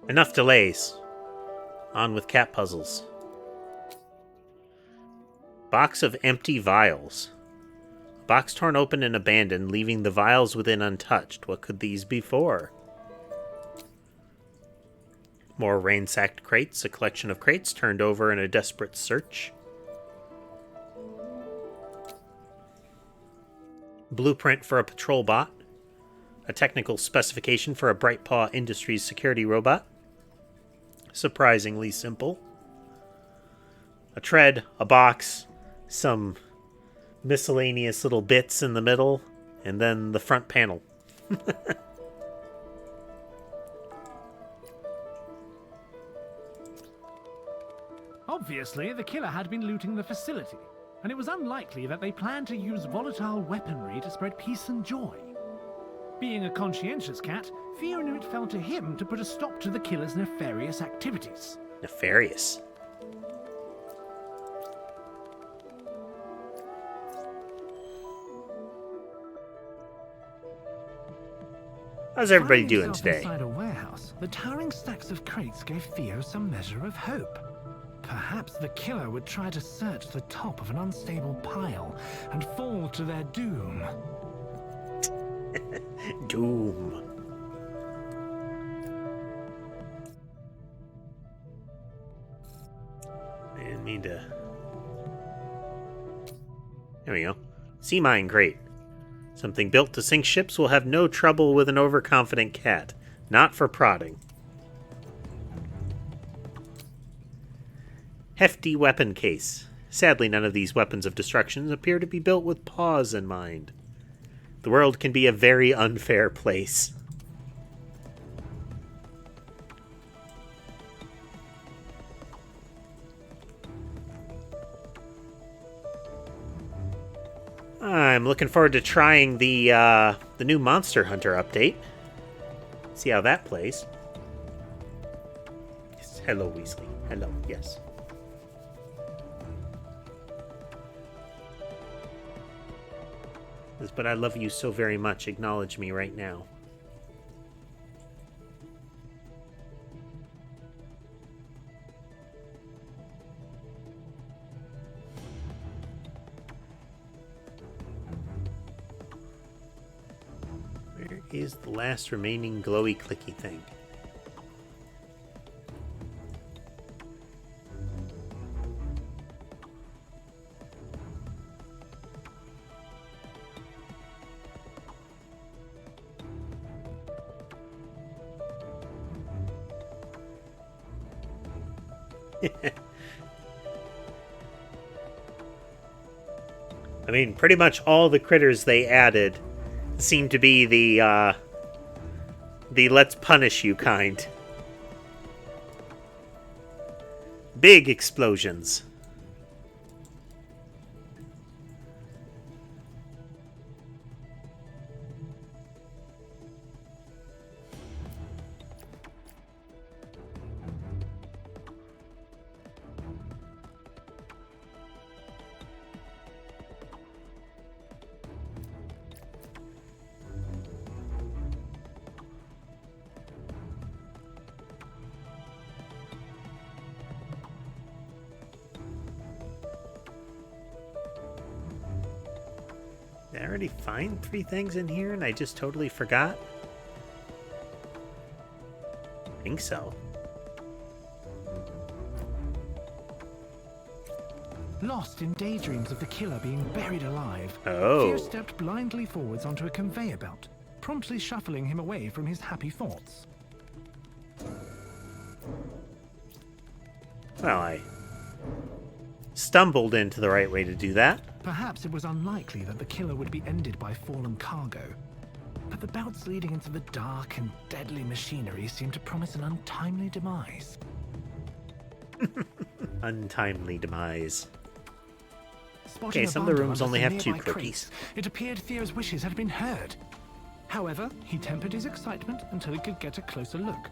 Enough delays. On with cat puzzles. Box of empty vials. Box torn open and abandoned, leaving the vials within untouched. What could these be for? More ransacked crates. A collection of crates turned over in a desperate search. Blueprint for a patrol bot. A technical specification for a Brightpaw Industries security robot. Surprisingly simple. A tread, a box, some miscellaneous little bits in the middle, and then the front panel. Obviously, the killer had been looting the facility, and it was unlikely that they planned to use volatile weaponry to spread peace and joy. Being a conscientious cat, Theo knew it fell to him to put a stop to the killer's nefarious activities. Nefarious. How's everybody Finding doing himself today? Inside a warehouse, the towering stacks of crates gave Theo some measure of hope. Perhaps the killer would try to search the top of an unstable pile and fall to their doom. Doom. I didn't mean to... There we go. Sea mine crate. Something built to sink ships will have no trouble with an overconfident cat. Not for prodding. Hefty weapon case. Sadly, none of these weapons of destruction appear to be built with paws in mind. The world can be a very unfair place. I'm looking forward to trying the new Monster Hunter update. See how that plays. Yes. Hello, Weasley. Hello, yes. But I love you so very much. Acknowledge me right now. Where is the last remaining glowy clicky thing? I mean, pretty much all the critters they added seem to be the let's punish you kind. Big explosions. Did I already find 3 things in here and I just totally forgot? I think so. Lost in daydreams of the killer being buried alive, Oh. Theo stepped blindly forwards onto a conveyor belt, promptly shuffling him away from his happy thoughts. Well, I stumbled into the right way to do that. Perhaps it was unlikely that the killer would be ended by fallen cargo, but the belts leading into the dark and deadly machinery seemed to promise an untimely demise. Untimely demise. Spotting Okay, a some of the bundle rooms under only some have 2 nearby cookies. crates, it appeared Theo's wishes had been heard. However, he tempered his excitement until he could get a closer look.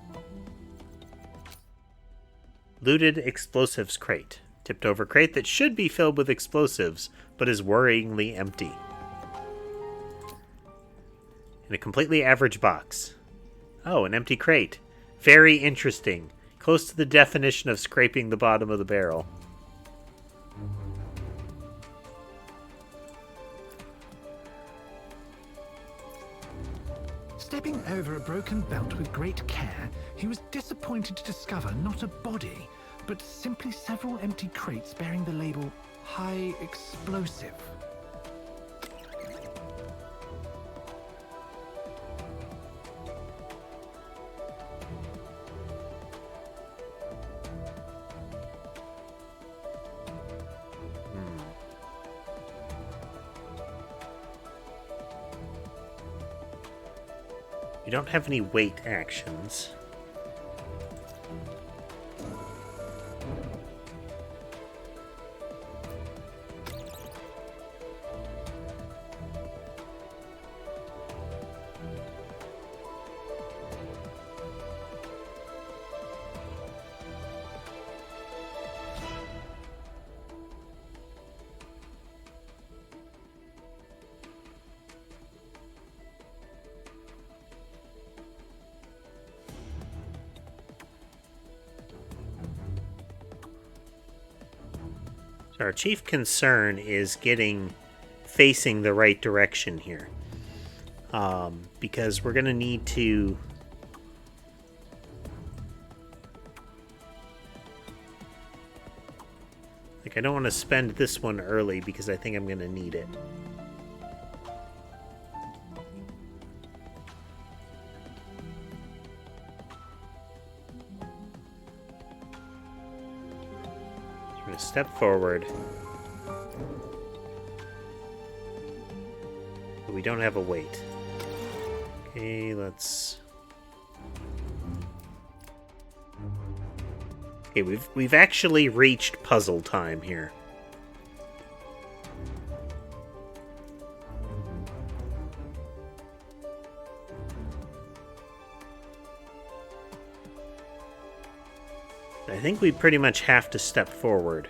Looted explosives crate. Tipped over crate that should be filled with explosives, but is worryingly empty. In a completely average box. Oh, an empty crate. Very interesting. Close to the definition of scraping the bottom of the barrel. Stepping over a broken belt with great care, he was disappointed to discover not a body, but simply several empty crates bearing the label High Explosive. We don't have any weight actions. Our chief concern is facing the right direction here. Because we're going to need to... I don't want to spend this one early because I think I'm going to need it. Step forward. But we don't have a weight. Okay, let's... Okay, we've actually reached puzzle time here. I think we pretty much have to step forward.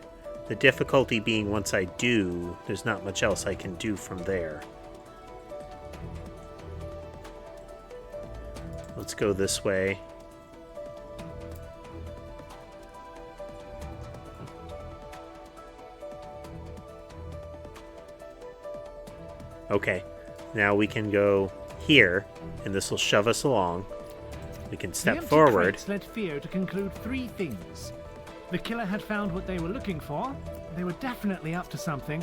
The difficulty being once I do, there's not much else I can do from there. Let's go this way. Okay, now we can go here, and this will shove us along. We can step forward. The led Theo to conclude three things. The killer had found what they were looking for, they were definitely up to something,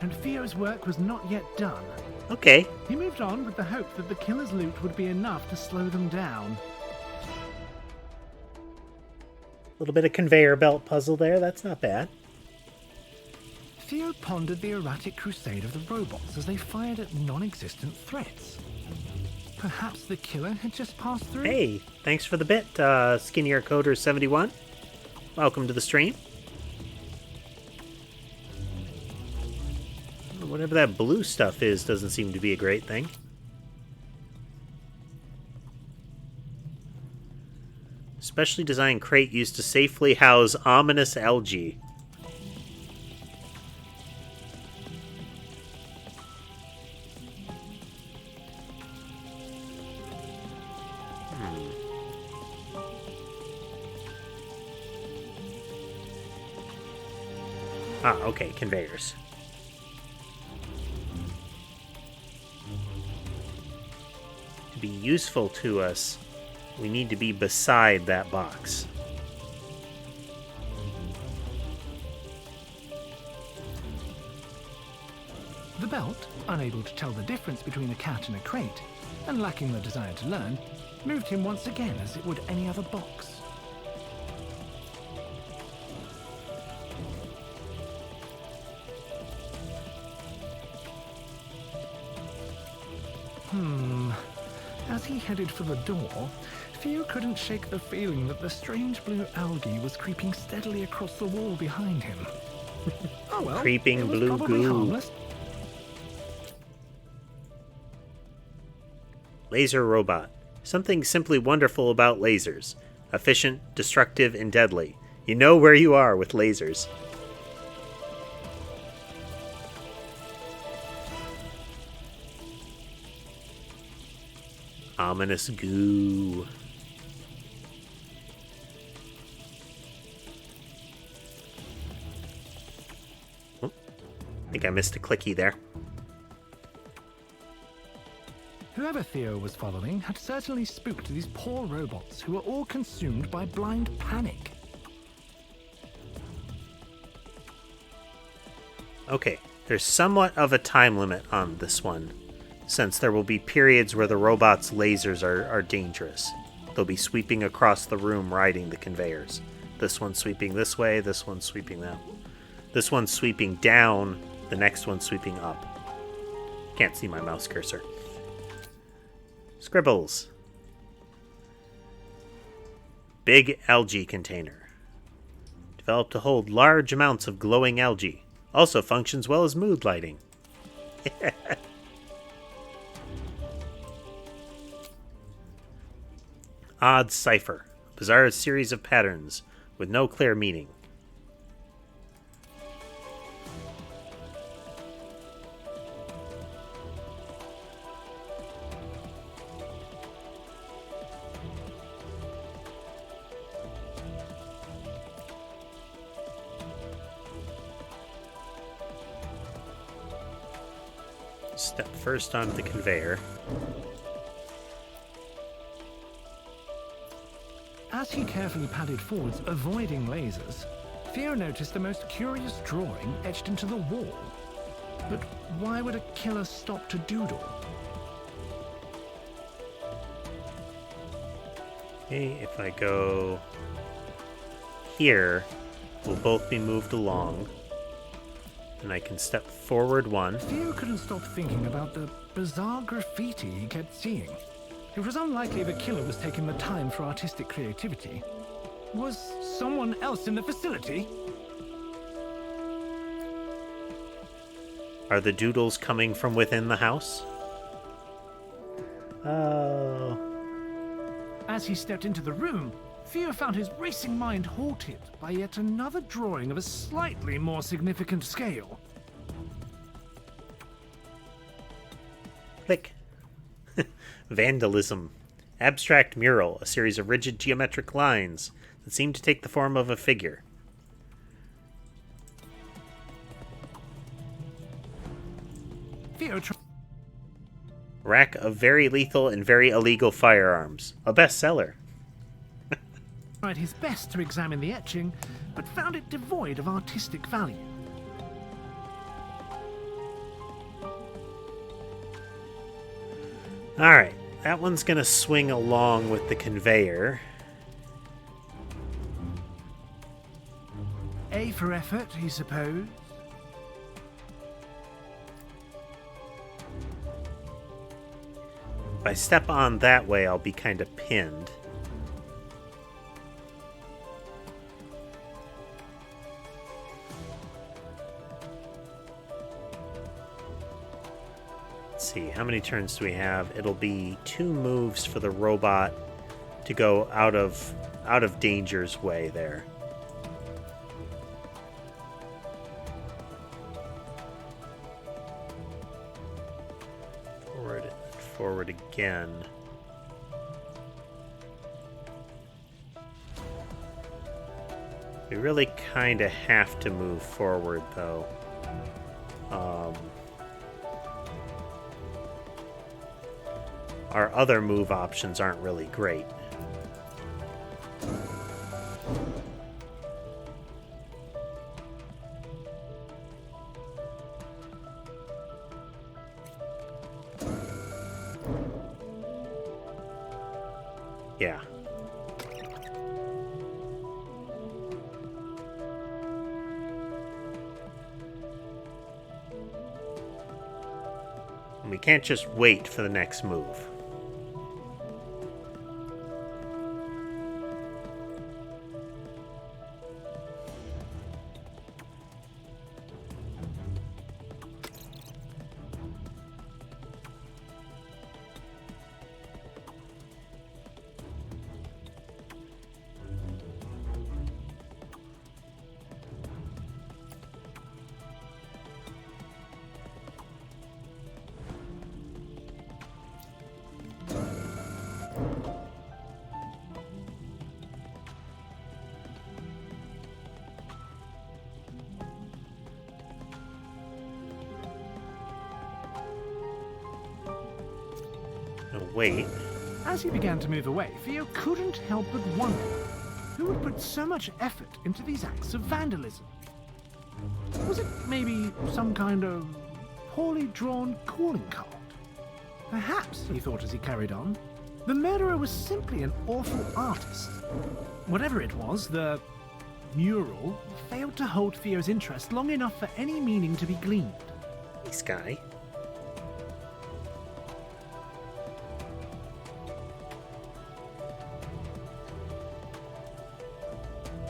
and Theo's work was not yet done. Okay. He moved on with the hope that the killer's loot would be enough to slow them down. A little bit of conveyor belt puzzle there, that's not bad. Theo pondered the erratic crusade of the robots as they fired at non-existent threats. Perhaps the killer had just passed through? Hey, thanks for the bit, Skinnier Coder 71. Welcome to the stream. Whatever that blue stuff is doesn't seem to be a great thing. Specially designed crate used to safely house ominous algae. Ah, okay, conveyors. To be useful to us, we need to be beside that box. The belt, unable to tell the difference between a cat and a crate, and lacking the desire to learn, moved him once again as it would any other box. As he headed for the door, Theo couldn't shake the feeling that the strange blue algae was creeping steadily across the wall behind him. Oh well, creeping it was blue probably goo. harmless. Laser robot. Something simply wonderful about lasers. Efficient, destructive, and deadly. You know where you are with lasers. Ominous goo. I think I missed a clicky there. Whoever Theo was following had certainly spooked these poor robots who were all consumed by blind panic. Okay, there's somewhat of a time limit on this one, since there will be periods where the robot's lasers are dangerous. They'll be sweeping across the room riding the conveyors. This one's sweeping this way, this one's sweeping that. This one's sweeping down, the next one's sweeping up. Can't see my mouse cursor. Scribbles. Big algae container. Developed to hold large amounts of glowing algae. Also functions well as mood lighting. Odd cipher. Bizarre series of patterns with no clear meaning. Step first onto the conveyor. As he carefully padded forwards, avoiding lasers, Theo noticed the most curious drawing etched into the wall. But why would a killer stop to doodle? Okay, if I go here, we'll both be moved along. And I can step forward one. Theo couldn't stop thinking about the bizarre graffiti he kept seeing. It was unlikely the killer was taking the time for artistic creativity. Was someone else in the facility? Are the doodles coming from within the house? Oh. As he stepped into the room, Theo found his racing mind halted by yet another drawing of a slightly more significant scale. Click. Vandalism. Abstract mural, a series of rigid geometric lines that seem to take the form of a figure. Theo Rack of very lethal and very illegal firearms. A bestseller. tried his best to examine the etching, but found it devoid of artistic value. Alright, that one's gonna swing along with the conveyor. A for effort, he supposed. If I step on that way, I'll be kind of pinned. Let's see, how many turns do we have? It'll be 2 moves for the robot to go out of danger's way there. Forward again. We really kind of have to move forward, though. Our other move options aren't really great. Yeah. And we can't just wait for the next move. Oh, wait. As he began to move away, Theo couldn't help but wonder who would put so much effort into these acts of vandalism. Was it maybe some kind of poorly drawn calling card? Perhaps, he thought as he carried on, the murderer was simply an awful artist. Whatever it was, the mural failed to hold Theo's interest long enough for any meaning to be gleaned. This guy.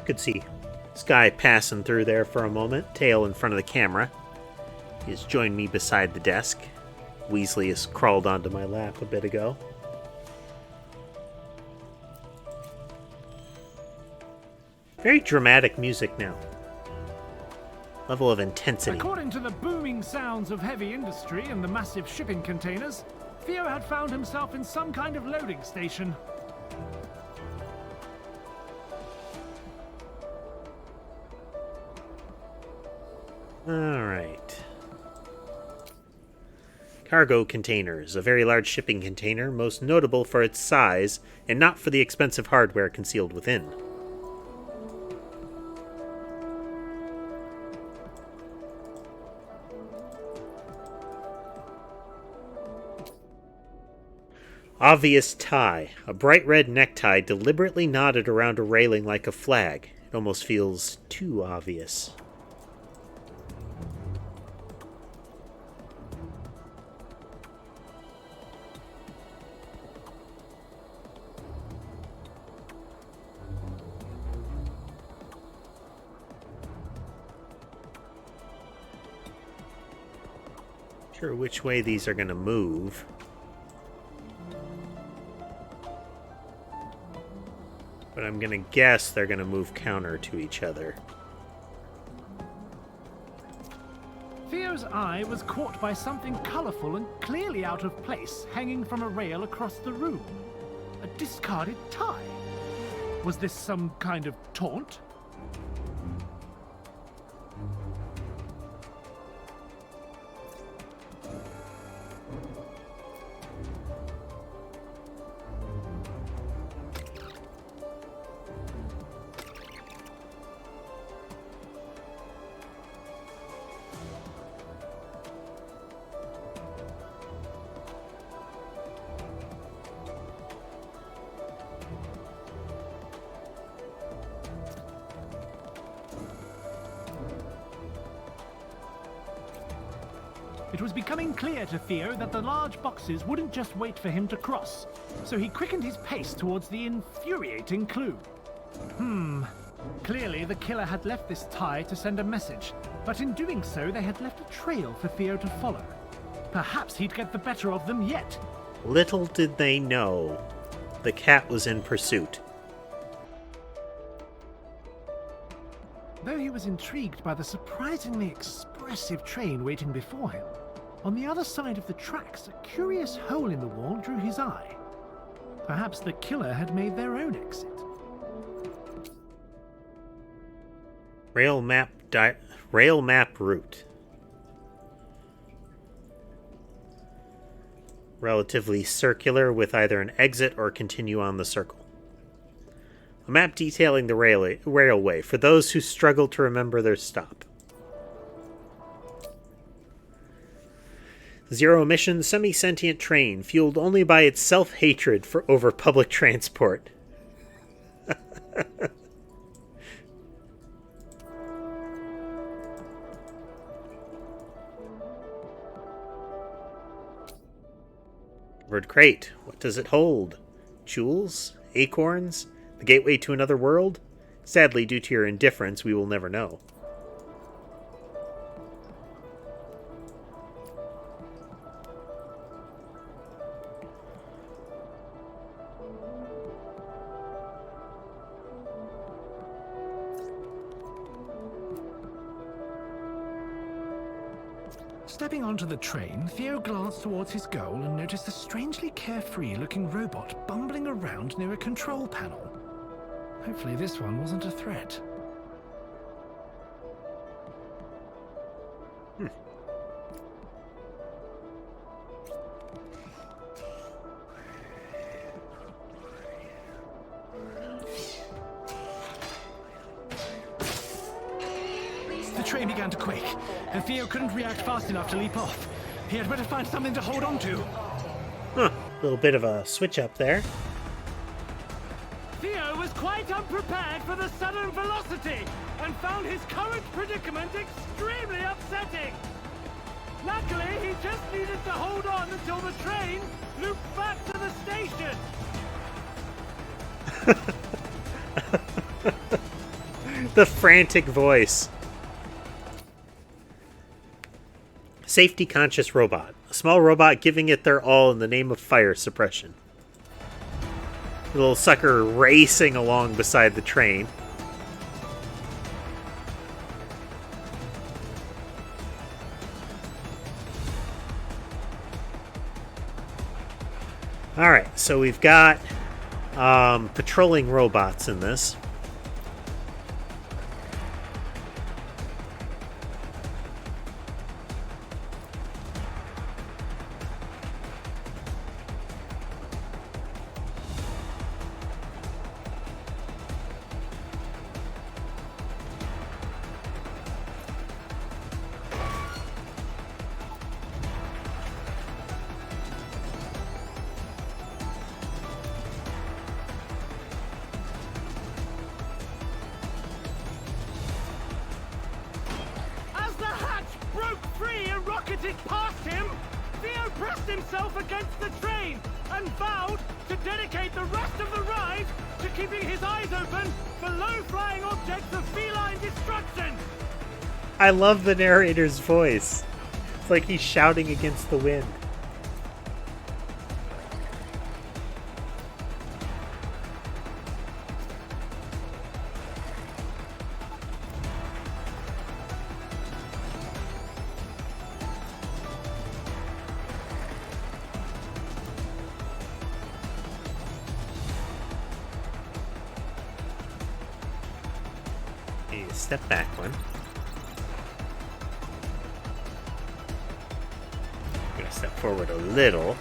Could see Sky passing through there for a moment, tail in front of the camera. He has joined me beside the desk. Weasley has crawled onto my lap a bit ago. Very dramatic music now. Level of intensity. According to the booming sounds of heavy industry and the massive shipping containers, Theo had found himself in some kind of loading station. Alright. Cargo containers. A very large shipping container, most notable for its size, and not for the expensive hardware concealed within. Obvious tie. A bright red necktie deliberately knotted around a railing like a flag. It almost feels too obvious. Sure which way these are going to move. But I'm going to guess they're going to move counter to each other. Theo's eye was caught by something colourful and clearly out of place hanging from a rail across the room. A discarded tie. Was this some kind of taunt? It was becoming clear to Theo that the large boxes wouldn't just wait for him to cross, so he quickened his pace towards the infuriating clue. Clearly the killer had left this tie to send a message, but in doing so they had left a trail for Theo to follow. Perhaps he'd get the better of them yet. Little did they know, the cat was in pursuit. Though he was intrigued by the surprisingly expressive train waiting before him, on the other side of the tracks, a curious hole in the wall drew his eye. Perhaps the killer had made their own exit. Rail map route. Relatively circular with either an exit or continue on the circle. A map detailing the railway for those who struggle to remember their stop. Zero emission semi-sentient train fueled only by its self-hatred over public transport. Covered crate. What does it hold? Jewels? Acorns? The gateway to another world? Sadly, due to your indifference, we will never know. Stepping onto the train, Theo glanced towards his goal and noticed a strangely carefree-looking robot bumbling around near a control panel. Hopefully this one wasn't a threat. train began to quake, and Theo couldn't react fast enough to leap off. He had better find something to hold on to. Huh. A little bit of a switch up there. Theo was quite unprepared for the sudden velocity, and found his current predicament extremely upsetting. Luckily, he just needed to hold on until the train looped back to the station. The frantic voice. Safety-conscious robot. A small robot giving it their all in the name of fire suppression. The little sucker racing along beside the train. Alright, so we've got patrolling robots in this. Past him, Theo pressed himself against the train and vowed to dedicate the rest of the ride to keeping his eyes open for low-flying objects of feline destruction. I love the narrator's voice. It's like he's shouting against the wind. Step back one. I'm gonna step forward a little.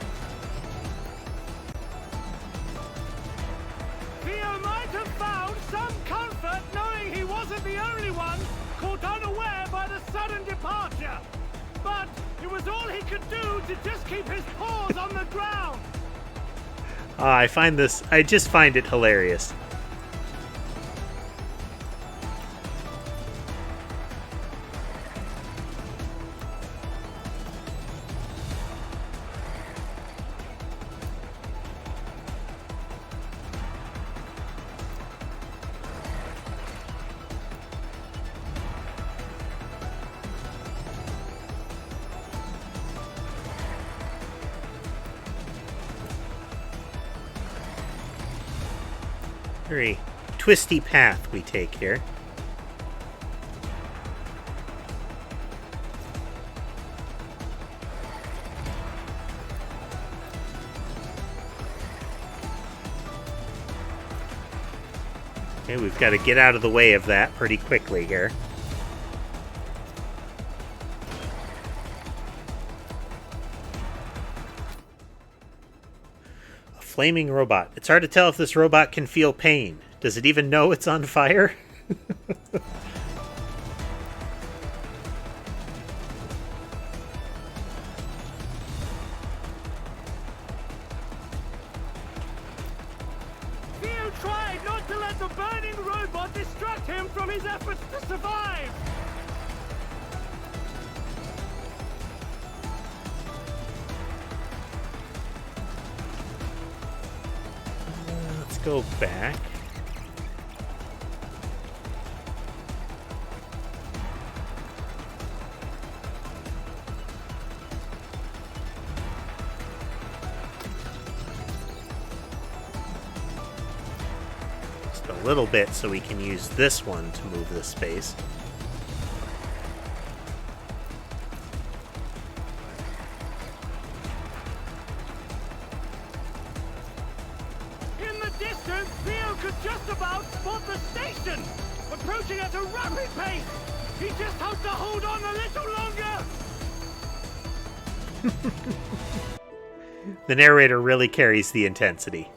Theo might have found some comfort knowing he wasn't the only one caught unaware by the sudden departure. But it was all he could do to just keep his paws on the ground. I just find it hilarious. Very twisty path we take here. Okay, we've got to get out of the way of that pretty quickly here. Flaming robot. It's hard to tell if this robot can feel pain. Does it even know it's on fire? Theo tried not to let the burning robot distract him from his efforts to survive. Let's go back. Just a little bit so we can use this one to move this space. Just about spot the station! Approaching at a rapid pace! He just has to hold on a little longer! The narrator really carries the intensity.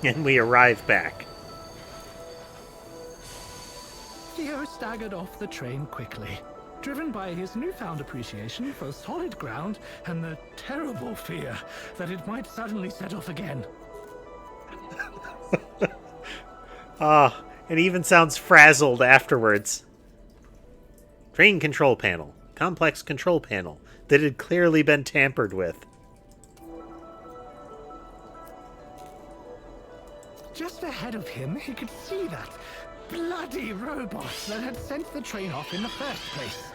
And we arrive back. Theo staggered off the train quickly, driven by his newfound appreciation for solid ground and the terrible fear that it might suddenly set off again. Ah, and even sounds frazzled afterwards. Train control panel. Complex control panel that had clearly been tampered with. Just ahead of him, he could see that bloody robot that had sent the train off in the first place.